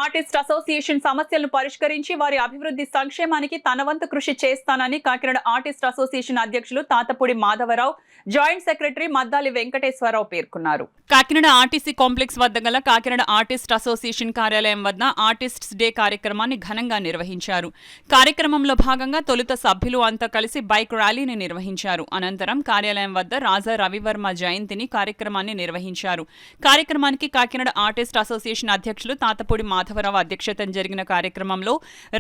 Artist association సమస్యలను పరిష్కరించి వారి అభివృద్ధి సంక్షేమానికి తన వంతు కృషి చేస్తానని కాకినాడ ఆర్టిస్ట్ అసోసియేషన్ అధ్యక్షులు తాతపూడి మాధవరావు, జాయింట్ సెక్రటరీ మద్దాలి వెంకటేశ్వరరావు పేర్కొన్నారు. కాకినాడ ఆర్టీసీ కాంప్లెక్స్ వద్ద గల కాకినాడ ఆర్టిస్ట్ అసోసియేషన్ కార్యాలయం వద్ద ఆర్టిస్ట్స్ డే కార్యక్రమాన్ని ఘనంగా నిర్వహించారు. కార్యక్రమంలో భాగంగా తొలుత సభ్యులు అంతా కలిసి బైక్ ర్యాలీని నిర్వహించారు. అనంతరం కార్యాలయం వద్ద రాజా రవివర్మ జయంతిని కార్యక్రమాన్ని నిర్వహించారు. కార్యక్రమానికి కాకినాడ ఆర్టిస్ట్ అసోసియేషన్ అధ్యక్షులు తాతపూడి మాధవరావు అధ్యక్షతన జరిగిన కార్యక్రమంలో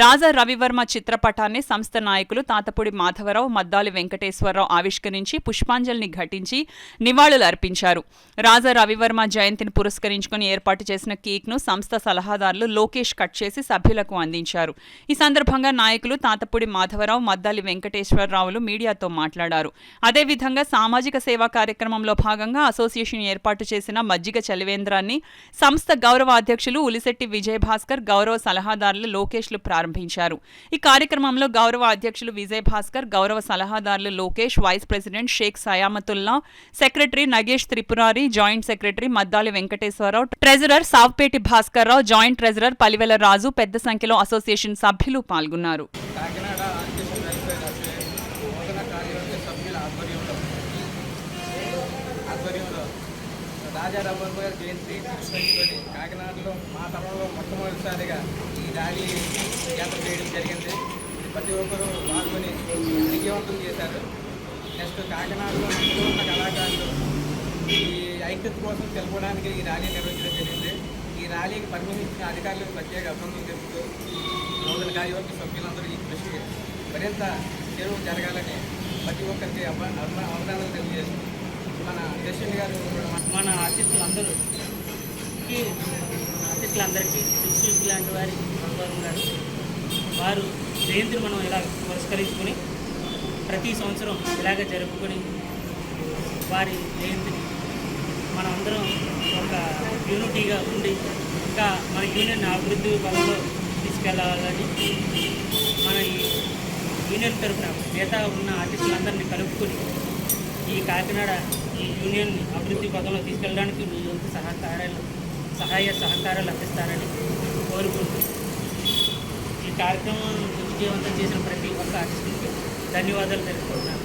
రాజా రవివర్మ చిత్రపటాన్ని సంస్థ నాయకులు తాతపూడి మాధవరావు, మద్దాలి వెంకటేశ్వరరావు ఆవిష్కరించి పుష్పాంజలిని ఘటించి నివాళులు అర్పించారు. రాజా రవివర్మ జయంతిని పురస్కరించుకుని ఏర్పాటు చేసిన కేక్ ను సంస్థ సలహాదారులు లోకేష్ కట్ చేసి సభ్యులకు అందించారు. ఈ సందర్భంగా నాయకులు తాతపూడి మాధవరావు, మద్దాలి వెంకటేశ్వరరావులు మీడియాతో మాట్లాడారు. అదేవిధంగా సామాజిక సేవా కార్యక్రమంలో భాగంగా అసోసియేషన్ ఏర్పాటు చేసిన మజ్జిగ చలివేంద్రాన్ని సంస్థ గౌరవ అధ్యక్షులు ఉలిశెట్టి విజయభాస్కర్, గౌరవ సలహాదారులు లోకేష్లు ప్రారంభించారు. ఈ కార్యక్రమంలో గౌరవ అధ్యక్షులు విజయభాస్కర్, గౌరవ సలహాదారులు Lokesh, vice president Sheikh Sayamatullah, secretary Nagesh Tripurari, joint secretary Maddali Venkateswararao, treasurer Savpeti Bhaskarrao, joint treasurer Palivela Raju పెద్ద సంఖ్యలో అసోసియేషన్ సభ్యులు పాల్గొన్నారు. రాజా రవివర్మ గారి జయంతి పురస్కరించుకొని కాకినాడలో మా తరంలో మొట్టమొదటిసారిగా ఈ ర్యాలీ యాత్ర చేయడం జరిగింది. ప్రతి ఒక్కరూ పాల్గొని విజయవంతం చేశారు. నెక్స్ట్ కాకినాడలో ఉన్న కళాకారులు ఈ ఐక్యత కోసం తెలుపడానికి ఈ ర్యాలీ నిర్వహించడం జరిగింది. ఈ ర్యాలీకి పర్మిషన్ ఇచ్చిన అధికారులకు ప్రత్యేక అభినందనలు తెలుపుతూ నూతన కార్యవర్గ సభ్యులందరూ ఈ కృషి మరింత చెరువు జరగాలని ప్రతి ఒక్కరికి అవగాహనలు తెలియజేస్తుంది. మన ప్రెసిడెంట్ గారు మన ఆర్టిస్టులందరికీ శిక్షకులు లాంటి వారి గారు వారు జయంతిని మనం ఇలా పురస్కరించుకొని ప్రతి సంవత్సరం ఇలాగ జరుపుకొని వారి జయంతిని మనం అందరం ఒక యూనిటీగా ఉండి ఇంకా మన యూనియన్ అభివృద్ధి పదంలో తీసుకెళ్ళాలని మన ఈ యూనియన్ తరఫున మిగతా ఉన్న ఆర్టిస్టులందరినీ కలుపుకొని ఈ కాకినాడ ఈ యూనియన్ అభివృద్ధి పథంలో తీసుకెళ్ళడానికి మీ యొక్క సహాయ సహకారాలు అందిస్తారని కోరుకుంటూ ఈ కార్యక్రమం విజయవంతం చేసిన ప్రతి ఒక్క ఆర్టిస్ట్కి ధన్యవాదాలు తెలుపుకుంటున్నాను.